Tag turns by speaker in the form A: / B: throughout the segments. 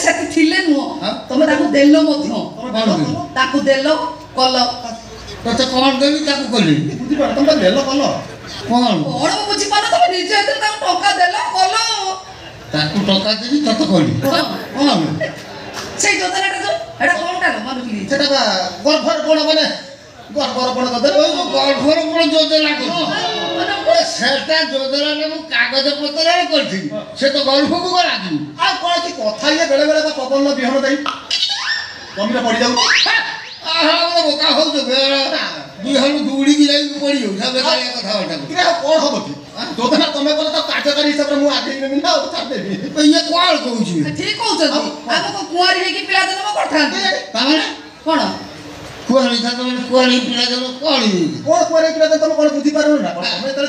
A: ସେଠି ଥିଲେ ନୁହଁ ତମେ ତାକୁ ଦେଲ ମଧ୍ୟ ତାକୁ ଦେଲ କଲ
B: ତତେ କଣ ଦେବି ତାକୁ କଲି
C: ବୁଝିପାର ତମେ ଦେଲ କଲ
B: କଣ
A: କଣ ବୁଝିପାରୁନ ତମେ ନିଜେ ଏଥିରେ ତାକୁ ଟଙ୍କା ଦେଲ କଲ
B: ତାକୁ ଟଙ୍କା ଦେବି ତତେ କଲି କଣ
A: ସେଇ ଯୋଜନାଟା ଯୋଉ ଏଟା କଣଟା ମନେ ପଡି
C: ସେଟା ବା ଗର୍ଭର ବଣ ମାନେ ଗର୍ଭର ବଣ କରିଦେଲେ
B: ଗର୍ଭର କଣ ଯୋଜନା କରୁଛି ସେଟା ଯୋଜନା ମୁଁ କାଗଜ ପତ୍ରରେ କରିଥିଲି ସେ ତ ଗର୍ଭକୁ ଗଲା କି
C: ଆଉ କଣ କି କଥା ଇଏ ବେଳେ ବେଳେ ପବନ ବିହନ ଦେଇ ଜମିରେ ପଡ଼ିଯାଉଛି
B: ବୋକା ହଉଛ ବିହନ ଦୌଡ଼ିକି ଯାଇକି ପଡ଼ିଯାଉ ବେକାରିଆ କଥାବାର୍ତ୍ତା
C: ଆଉ କଣ ହବ କି ଯୋଜନା ତମେ କଲେ ତ କାର୍ଯ୍ୟକାରୀ ହିସାବରେ ମୁଁ ଆଗେଇ ନେବି ନା ଆଉ ଛାଡ଼ିଦେବି
B: ଇଏ କଣ କହୁଛି
A: ଠିକ କହୁଛନ୍ତି ଆମେ କଣ କୁଆଁରୀ ହେଇକି ପିଲା ଜନ୍ମ କରିଥାନ୍ତି
B: ତାମାନେ
A: କଣ
B: କୁଆଁରୀ କୁଆଁରୀ ପିଲା ଜନ୍ମ କଣ
C: କଣ କୁଆଁରୀ ପିଲା ତମେ କଣ ବୁଝିପାରୁନ ନା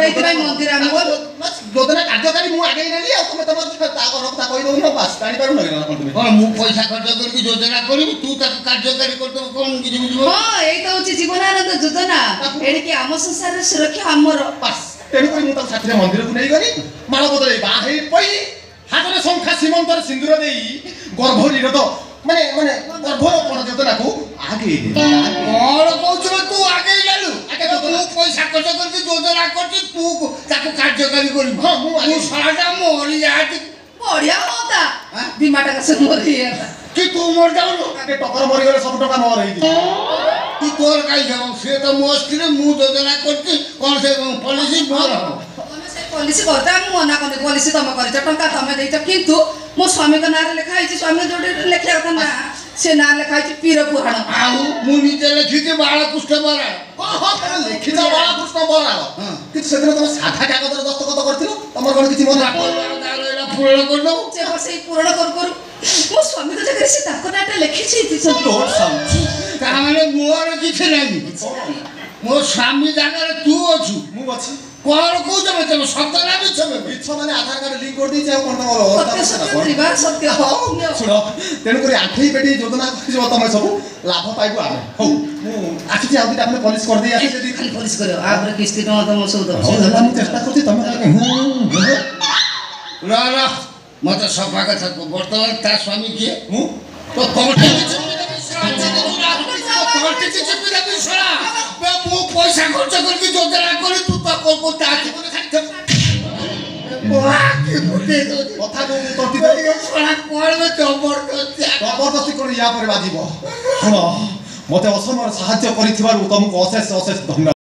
A: ସେଇଥିପାଇଁ ମନ୍ଦିର ଆମେ
C: ଯୋଜନା କାର୍ଯ୍ୟକାରୀ ମୁଁ ଆଗେଇ ନେଲି ଆଉ ତମେ ତମ ତା କହିଦଉନ ବାସ୍ ଜାଣିପାରୁନ ତମେ
B: କଣ ମୁଁ ପଇସା ଖର୍ଚ୍ଚ କରିକି ଯୋଜନା କରିବି ତୁ ତାକୁ କାର୍ଯ୍ୟକାରୀ କରିଦେବୁ କଣ କିଛି ବୁଝିବ
A: ହଁ ଏଇ ତ ହଉଛି ଜୀବନାନନ୍ଦ ଯୋଜନା ଏଣିକି ଆମ ସଂସାରରେ ସୁରକ୍ଷା ଆମର
C: ବାସ୍ ତେଣୁକରି ମୁଁ ତାକୁ ସାଥିରେ ମନ୍ଦିରକୁ ନେଇଗଲି ମାଳ ବଦଳେଇ ବାହା ହେଇ ପଇ ହାତରେ ଶଙ୍ଖା ସୀମନ୍ତରେ ସିନ୍ଦୁର ଦେଇ ଗର୍ଭ ନିରୋଧ ମାନେ ମାନେ ଗର୍ଭରୋପଣ ଯୋଜନାକୁ ଆଗେଇ
B: କଣ କହୁଛୁ ତୁ ଆଗେଇ ନେଲୁ ମୁଁ ପଇସା ଖର୍ଚ୍ଚ କରିକି ଯୋଜନା କରିଛି ତୁ ତାକୁ କାର୍ଯ୍ୟକାରୀ କରିବୁ ହଁ ମୁଁ ଶଳାଟା ମରି ଯାଆନ୍ତି
A: ବଢିଆ ହୁଅନ୍ତା ବୀମା ଟଙ୍କା ସବୁ ମରିଯାଆନ୍ତା
B: କି ତୁ ମରିଯାଉନୁ
C: ଟକର ମରିଗଲେ ସବୁ ଟଙ୍କା ମୋର ହେଇଯିବ
B: ତୁ ତୋର କାହିଁ ଯାଉ ସିଏ ତ ମୋ ସ୍ତ୍ରୀ ମୁଁ ଯୋଜନା କରିଛି କଣ ସେ ପଲିସି ମୋର ହବ
A: ତମେ ସେ ପଲିସି କରିଛ ମୁଁ ମନା କରୁନି ପଲିସି ତମେ କରିଛ ଟଙ୍କା ତମେ ଦେଇଛ କିନ୍ତୁ ମୋ ସ୍ୱାମୀଙ୍କ ନାଁରେ ଲେଖା ହେଇଛି ସ୍ୱାମୀ ଯୋଉଠି ଲେଖିବା କଥା ନା ସେ ନାଁ ଲେଖା ହେଇଛି ପୀର ପୁରାଣ
B: ଆଉ ମୁଁ ନିଜେ ଲେଖିଛି ବାଳକୃଷ୍ଣ ବରାଳ
C: ଲେଖିଛ ବାଳକୃଷ୍ଣ ବରାଳ କିନ୍ତୁ ସେଦିନ ତମେ ସାଧା କାଗଜରେ ଦସ୍ତଖତ କରିଥିଲ ତମର କଣ କିଛି ମନେ
B: ପୂରଣ କରିଦେବୁ
A: ସେଇ ପୂରଣ କରୁ କରୁ ମୋ ସ୍ୱାମୀଙ୍କ ଜାଗାରେ ସେ ତାଙ୍କ ନାଁଟା ଲେଖିଛି
B: ତାହେଲେ ମୋର କିଛି ନାହିଁ ମୋ ସ୍ୱାମୀ ଜାଗାରେ ତୁ ଅଛୁ
C: ମୁଁ ଅଛି
B: କଣ କହୁଛ ତମେ ସତ ନା ମିଛ
C: ମିଛ ମାନେ ଆଧାର କାର୍ଡ ଲିଙ୍କ କରିଦେଇଛି ଆଉ କଣ ତମର ଶୁଣ ତେଣୁକରି ଆଣ୍ଠେଇ ପେଟି ଯୋଜନା କରିଯିବ ତମେ ସବୁ ଲାଭ ପାଇବୁ ଆମେ ହଉ ମୁଁ ଆସିଛି ଆଉ ଦିଟା ପଲିସ କରିଦେଇ ଆସିଛି ଯଦି
A: ଖାଲି ପଲିସ କରିବ ଆପରେ କିସ୍ତି ଟଙ୍କା ତମ ସବୁ
C: ମୁଁ ଚେଷ୍ଟା କରୁଛି ତମେ
B: ମତେ ସଫା କଥା ବର୍ତ୍ତମାନ ତା ସ୍ୱାମୀ କିଏ ମୁଁ ତ ମୁଁ ପଇସା ଖର୍ଚ୍ଚ କରିକି ଯୋଜନା କରି ତୁ ତ
C: ଜବରଦସ୍ତି କଣ ୟା ପରେ ବାଜିବ ଶୁଣ ମତେ ଅସମୟରେ ସାହାଯ୍ୟ କରିଥିବାରୁ ତମକୁ ଅଶେଷ ଅଶେଷ ଧନ୍ୟବାଦ।